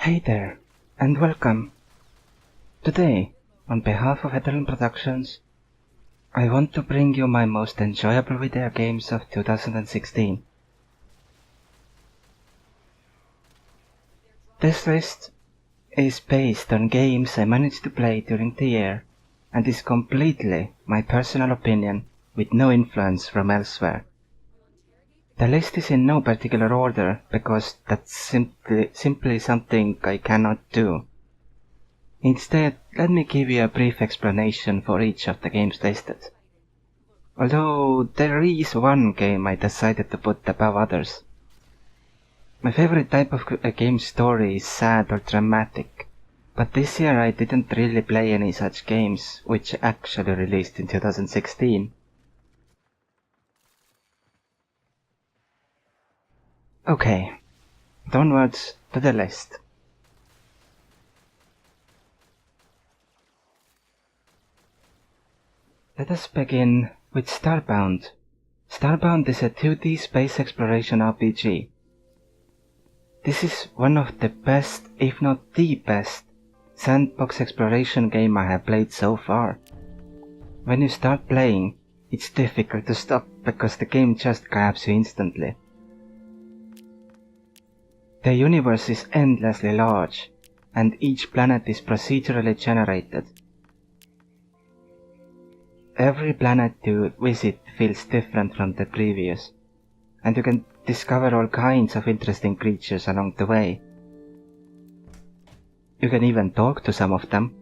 Hey there, and welcome. Today, on behalf of Hetherlum Productions, I want to bring you my most enjoyable video games of 2016. This list is based on games I managed to play during the year, and is completely my personal opinion with no influence from elsewhere. The list is in no particular order because that's simply something I cannot do. Instead, let me give you a brief explanation for each of the games listed. Although there is one game I decided to put above others. My favorite type of game story is sad or dramatic, but this year I didn't really play any such games, which actually released in 2016. Okay, downwards to the list. Let us begin with STARBOUND. STARBOUND is a 2D space exploration RPG. This is one of the best, if not the best, sandbox exploration game I have played so far. When you start playing, it's difficult to stop because the game just grabs you instantly. The universe is endlessly large, and each planet is procedurally generated. Every planet you visit feels different from the previous, and you can discover all kinds of interesting creatures along the way. You can even talk to some of them.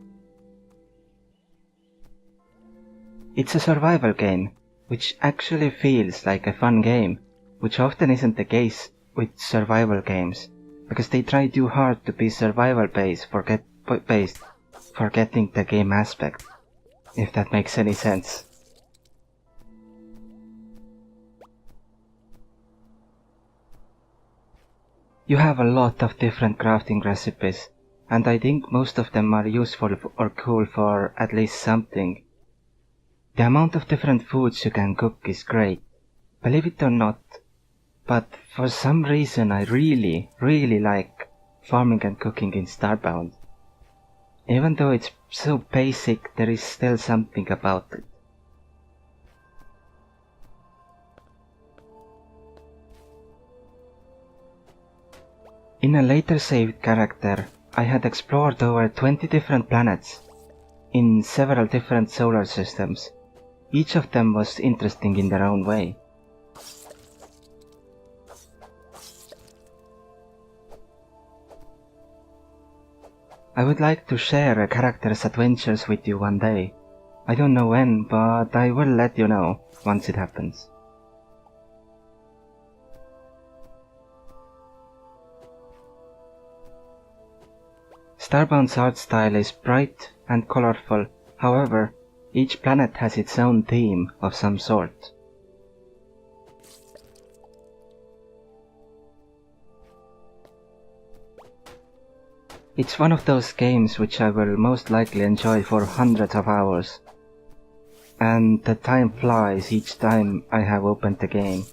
It's a survival game, which actually feels like a fun game, which often isn't the case with survival games, because they try too hard to be survival based, forgetting the game aspect, if that makes any sense. You have a lot of different crafting recipes, and I think most of them are useful or cool for at least something. The amount of different foods you can cook is great, believe it or not, but for some reason I really like farming and cooking in STARBOUND. Even though it's so basic, there is still something about it. In a later saved character, I had explored over 20 different planets in several different solar systems. Each of them was interesting in their own way. I would like to share a character's adventures with you one day. I don't know when, but I will let you know once it happens. STARBOUND's art style is bright and colorful, however, each planet has its own theme of some sort. It's one of those games which I will most likely enjoy for hundreds of hours, and the time flies each time I have opened the game.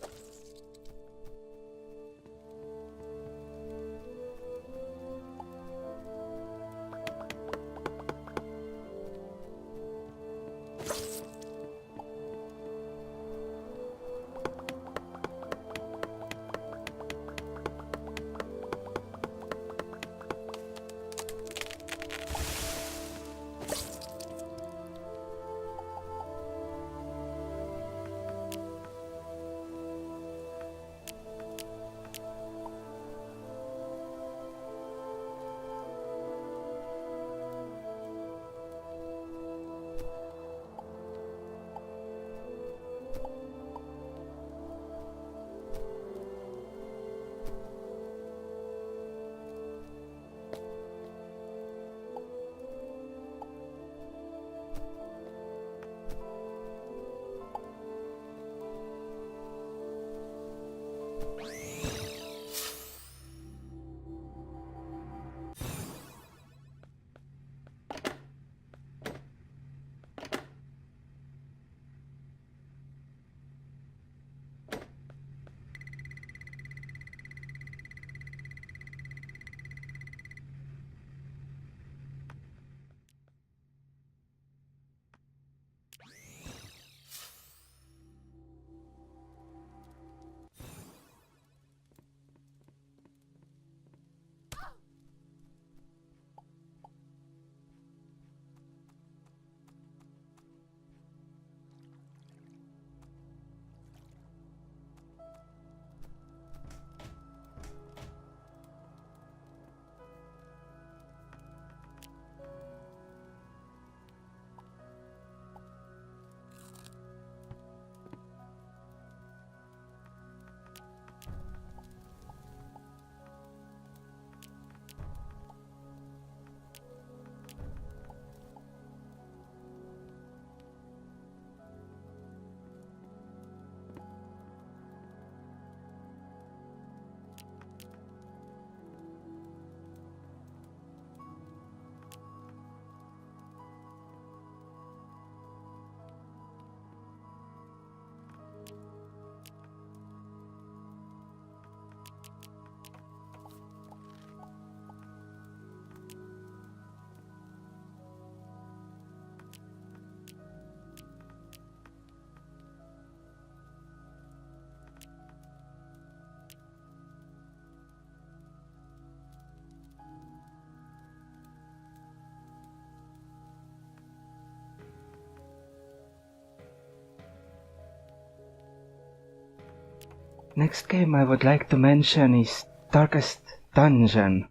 Next game I would like to mention is Darkest Dungeon.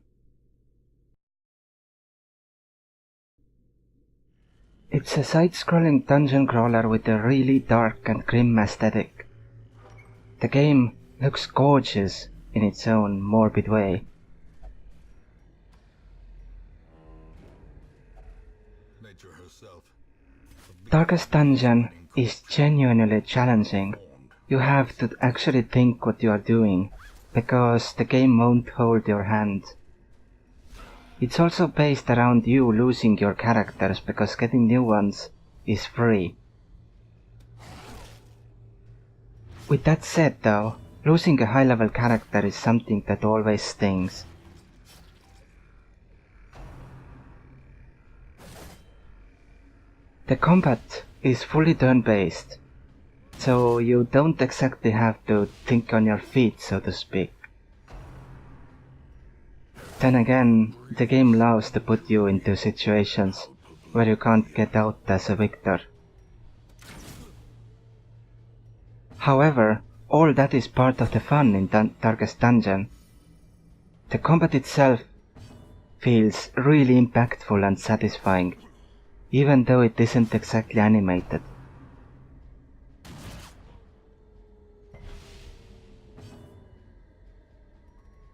It's a side-scrolling dungeon crawler with a really dark and grim aesthetic. The game looks gorgeous in its own morbid way. Darkest Dungeon is genuinely challenging. You have to actually think what you are doing, because the game won't hold your hand. It's also based around you losing your characters, because getting new ones is free. With that said though, losing a high-level character is something that always stings. The combat is fully turn-based, so you don't exactly have to think on your feet, so to speak. Then again, the game loves to put you into situations where you can't get out as a victor. However, all that is part of the fun in Darkest Dungeon. The combat itself feels really impactful and satisfying, even though it isn't exactly animated.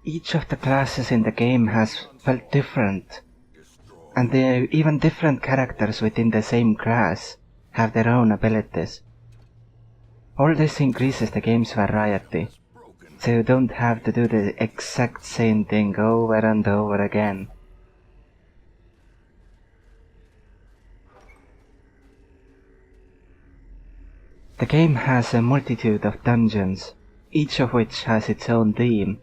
Each of the classes in the game has felt different, and even different characters within the same class have their own abilities. All this increases the game's variety, so you don't have to do the exact same thing over and over again. The game has a multitude of dungeons, each of which has its own theme,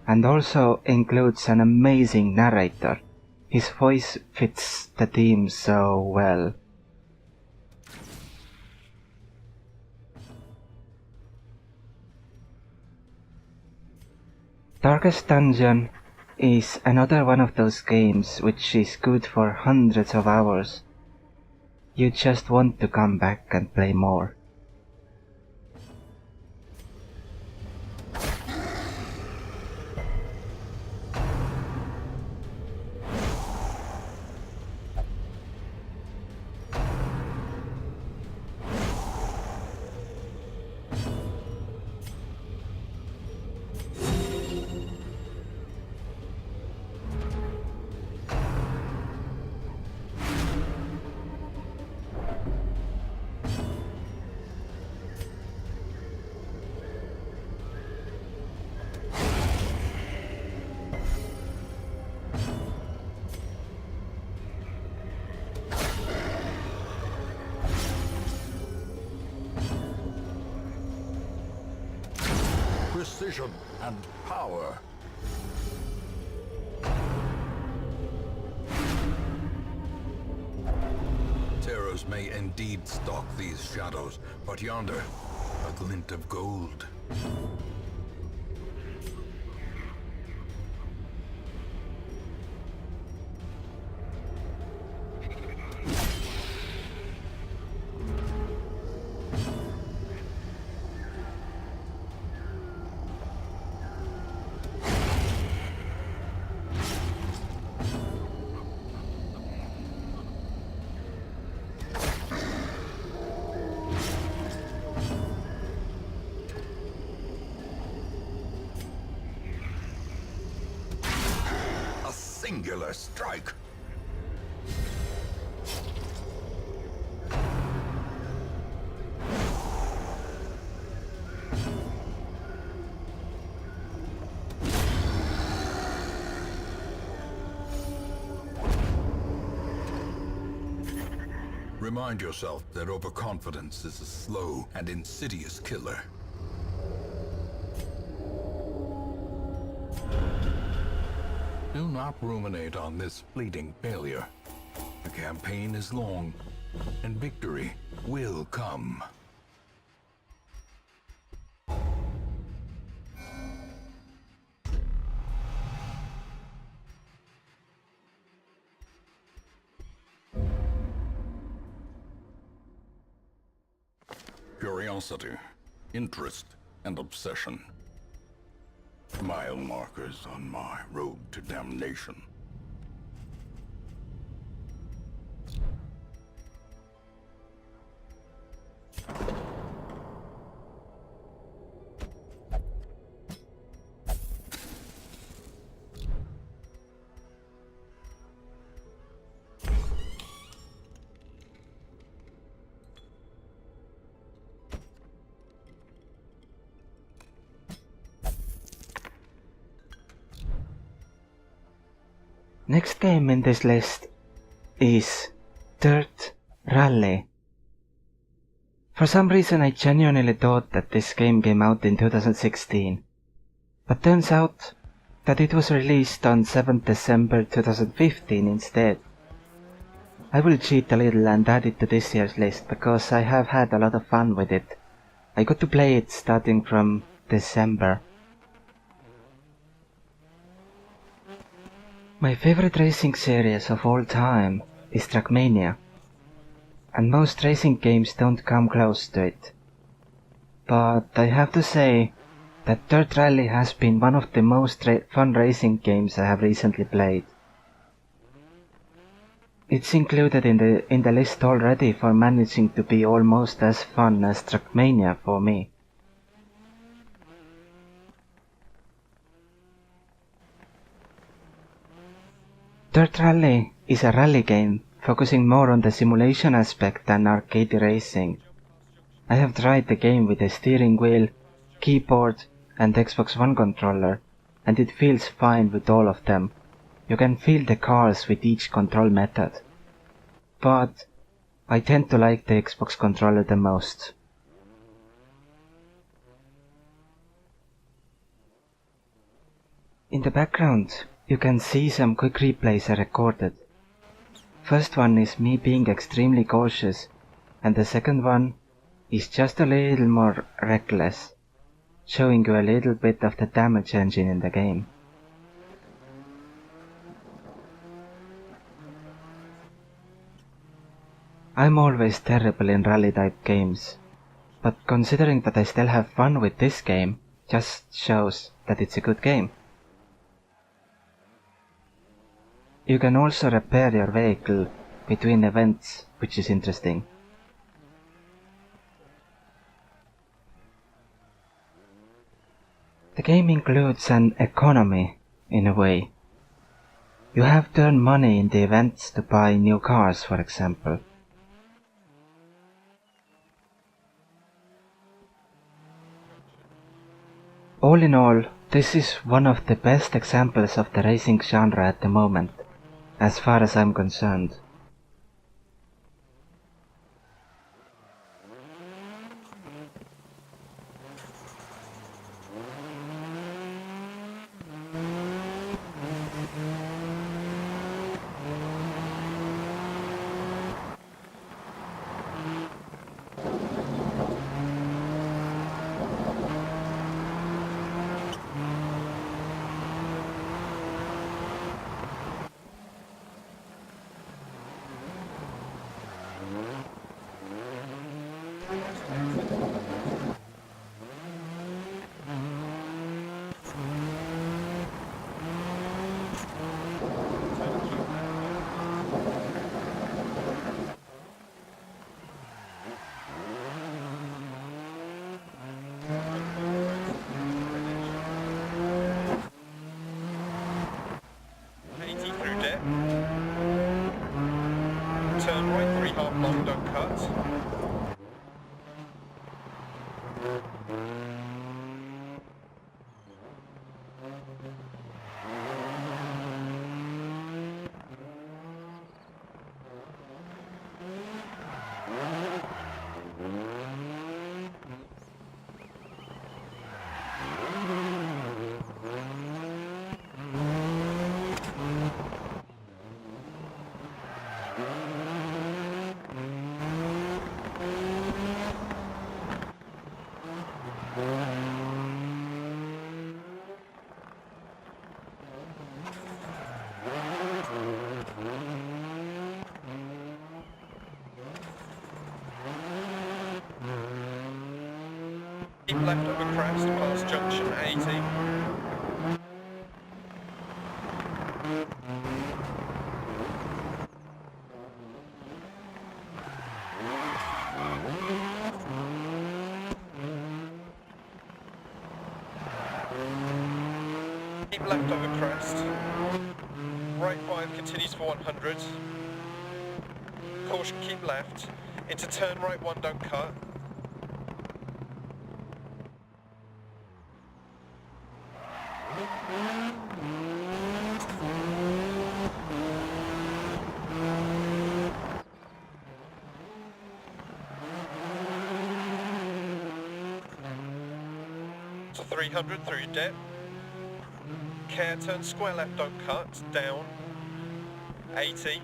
and also includes an amazing narrator. His voice fits the theme so well. Darkest Dungeon is another one of those games which is good for hundreds of hours. You just want to come back and play more. Precision and power. Terrors may indeed stalk these shadows, but yonder, a glint of gold. Singular strike. Remind yourself that overconfidence is a slow and insidious killer. Do not ruminate on this fleeting failure. The campaign is long, and victory will come. Curiosity, interest, and obsession. Mile markers on my road to damnation. Next game in this list is Dirt Rally. For some reason I genuinely thought that this game came out in 2016, but turns out that it was released on 7th December 2015 instead. I will cheat a little and add it to this year's list because I have had a lot of fun with it. I got to play it starting from December. My favorite racing series of all time is Trackmania, and most racing games don't come close to it. But I have to say that Dirt Rally has been one of the most fun racing games I have recently played. It's included in the list already for managing to be almost as fun as Trackmania for me. Dirt Rally is a rally game focusing more on the simulation aspect than arcade racing. I have tried the game with a steering wheel, keyboard and Xbox One controller, and it feels fine with all of them. You can feel the cars with each control method. But I tend to like the Xbox controller the most. In the background, you can see some quick replays I recorded. First one is me being extremely cautious, and the second one is just a little more reckless, showing you a little bit of the damage engine in the game. I'm always terrible in rally type games, but considering that I still have fun with this game, just shows that it's a good game. You can also repair your vehicle between events, which is interesting. The game includes an economy, in a way. You have to earn money in the events to buy new cars, for example. All in all, this is one of the best examples of the racing genre at the moment, as far as I'm concerned. Turn right 3 half long, don't cut. Keep left over crest past junction 80. Keep left over crest. Right 5 continues for 100. Caution, keep left. Into turn right 1, don't cut. To 300 through dip. Care, turn square left, don't cut. Down. 80.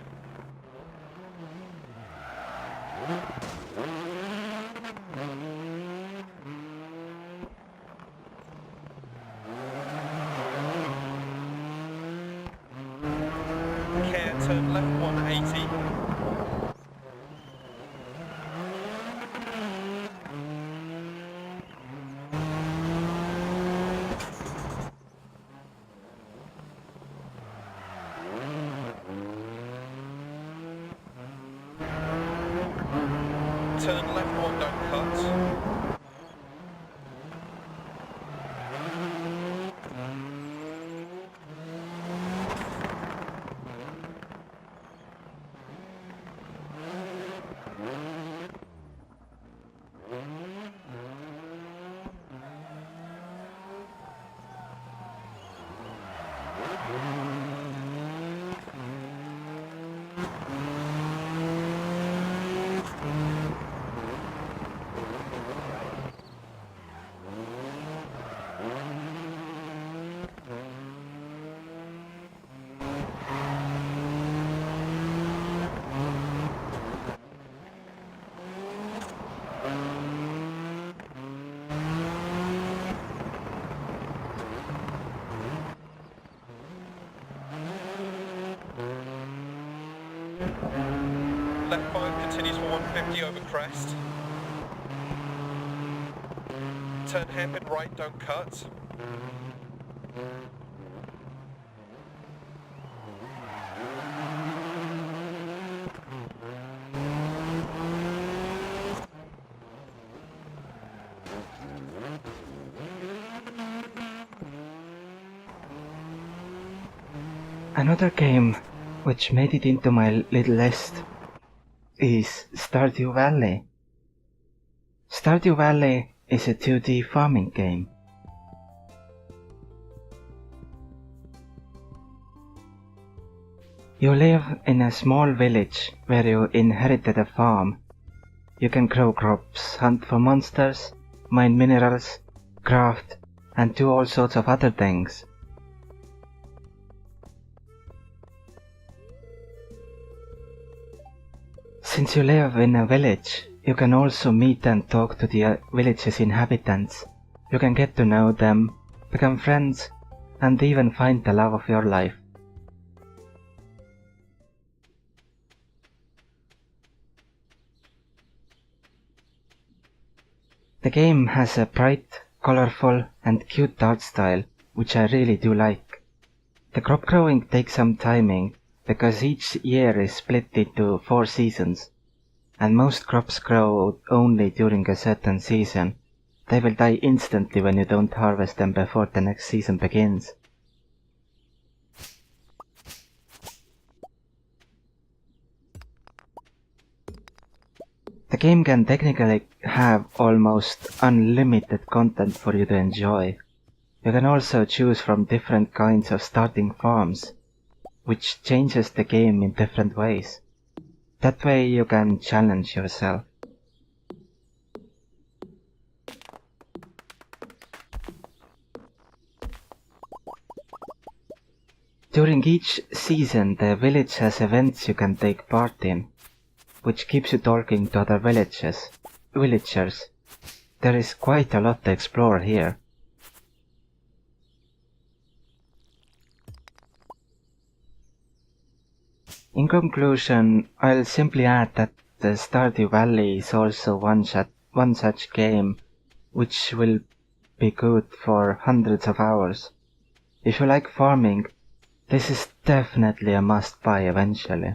Care, turn left 180. Turn left 1, don't cut. Left 5 continues for 150 over crest. Turn hairpin right, don't cut. Another game which made it into my little list is Stardew Valley. Stardew Valley is a 2D farming game. You live in a small village where you inherited a farm. You can grow crops, hunt for monsters, mine minerals, craft, and do all sorts of other things. Since you live in a village, you can also meet and talk to the village's inhabitants. You can get to know them, become friends, and even find the love of your life. The game has a bright, colorful, and cute art style, which I really do like. The crop growing takes some timing, because each year is split into 4 seasons, and most crops grow only during a certain season. They will die instantly when you don't harvest them before the next season begins. The game can technically have almost unlimited content for you to enjoy. You can also choose from different kinds of starting farms, which changes the game in different ways. That way you can challenge yourself. During each season, the village has events you can take part in, which keeps you talking to other villagers. There is quite a lot to explore here. In conclusion, I'll simply add that the Stardew Valley is also one such game which will be good for hundreds of hours. If you like farming, this is definitely a must-buy eventually.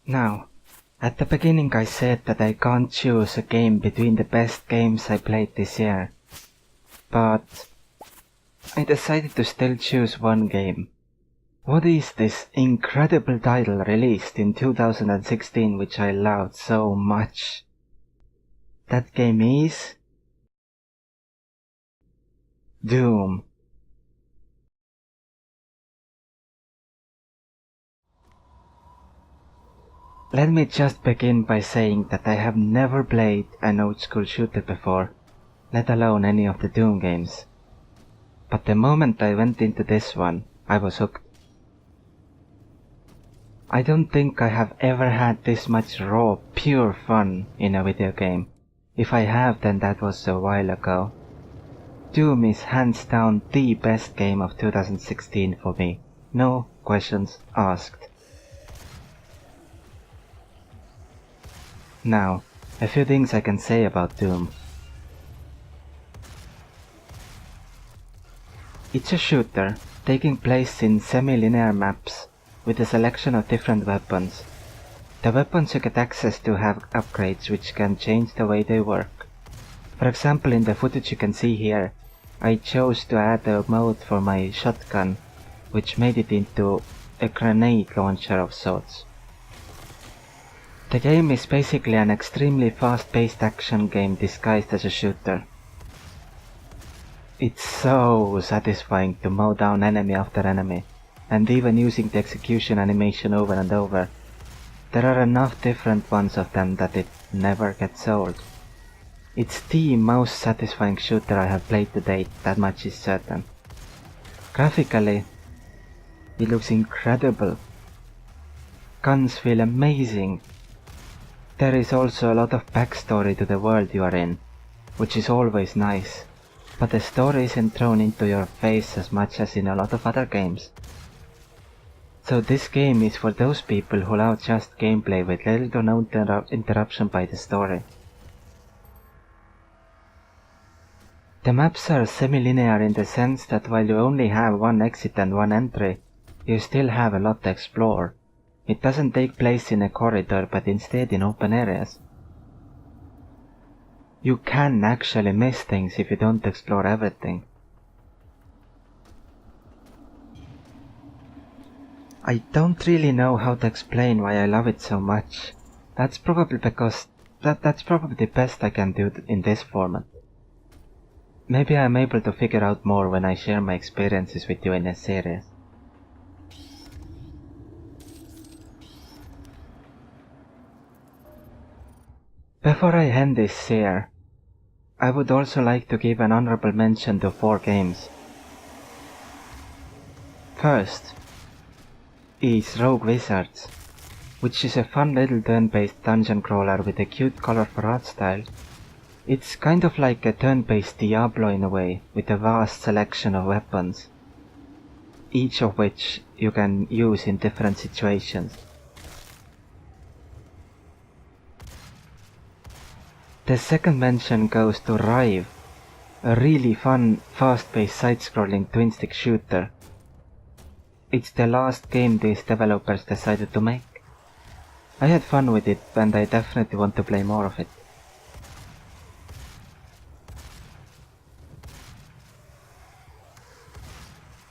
Now, at the beginning I said that I can't choose a game between the best games I played this year, but I decided to still choose one game. What is this incredible title released in 2016 which I loved so much? That game is Doom. Let me just begin by saying that I have never played an old school shooter before, let alone any of the Doom games. But the moment I went into this one, I was hooked. I don't think I have ever had this much raw, pure fun in a video game. If I have, then that was a while ago. Doom is hands down the best game of 2016 for me. No questions asked. Now, a few things I can say about Doom. It's a shooter, taking place in semi-linear maps, with a selection of different weapons. The weapons you get access to have upgrades which can change the way they work. For example, in the footage you can see here, I chose to add a mode for my shotgun, which made it into a grenade launcher of sorts. The game is basically an extremely fast-paced action game disguised as a shooter. It's so satisfying to mow down enemy after enemy, and even using the execution animation over and over. There are enough different ones of them that it never gets old. It's the most satisfying shooter I have played to date, that much is certain. Graphically, it looks incredible. Guns feel amazing. There is also a lot of backstory to the world you are in, which is always nice, but the story isn't thrown into your face as much as in a lot of other games. So this game is for those people who love just gameplay with little to no interruption by the story. The maps are semi-linear in the sense that while you only have one exit and one entry, you still have a lot to explore. It doesn't take place in a corridor, but instead in open areas. You can actually miss things if you don't explore everything. I don't really know how to explain why I love it so much. That's probably because that's probably the best I can do in this format. Maybe I'm able to figure out more when I share my experiences with you in a series. Before I end this here, I would also like to give an honorable mention to 4 games. First is Rogue Wizards, which is a fun little turn-based dungeon crawler with a cute colorful art style. It's kind of like a turn-based Diablo in a way, with a vast selection of weapons, each of which you can use in different situations. The second mention goes to Rive, A really fun, fast-paced side-scrolling twin-stick shooter. It's the last game these developers decided to make. I had fun with it and I definitely want to play more of it.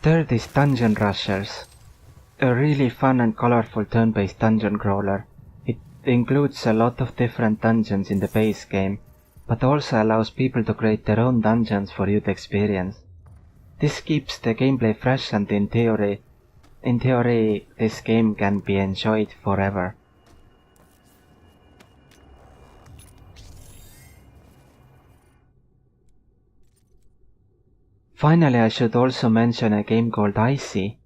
Third is Dungeon Rushers. A really fun and colorful turn-based dungeon crawler. It includes a lot of different dungeons in the base game, but also allows people to create their own dungeons for you to experience. This keeps the gameplay fresh and in theory, this game can be enjoyed forever. Finally, I should also mention a game called Icy,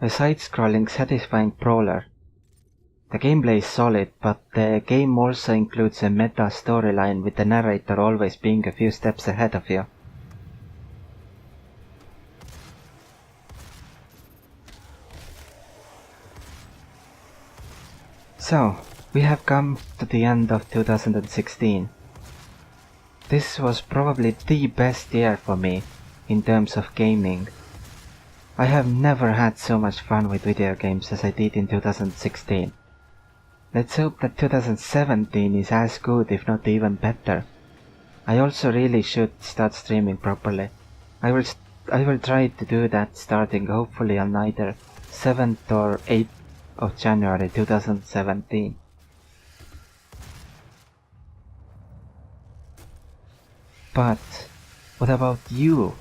a side-scrolling satisfying brawler. The gameplay is solid, but the game also includes a meta storyline with the narrator always being a few steps ahead of you. So, we have come to the end of 2016. This was probably the best year for me in terms of gaming. I have never had so much fun with video games as I did in 2016. Let's hope that 2017 is as good if not even better. I also really should start streaming properly. I will try to do that starting hopefully on either 7th or 8th of January 2017. But what about you?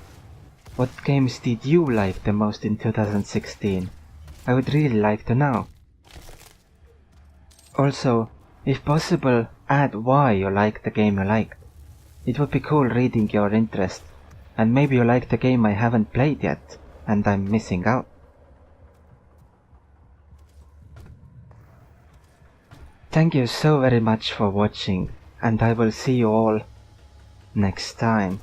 What games did you like the most in 2016? I would really like to know. Also, if possible, add why you liked the game you liked. It would be cool reading your interest, and maybe you like the game I haven't played yet, and I'm missing out. Thank you so very much for watching, and I will see you all next time.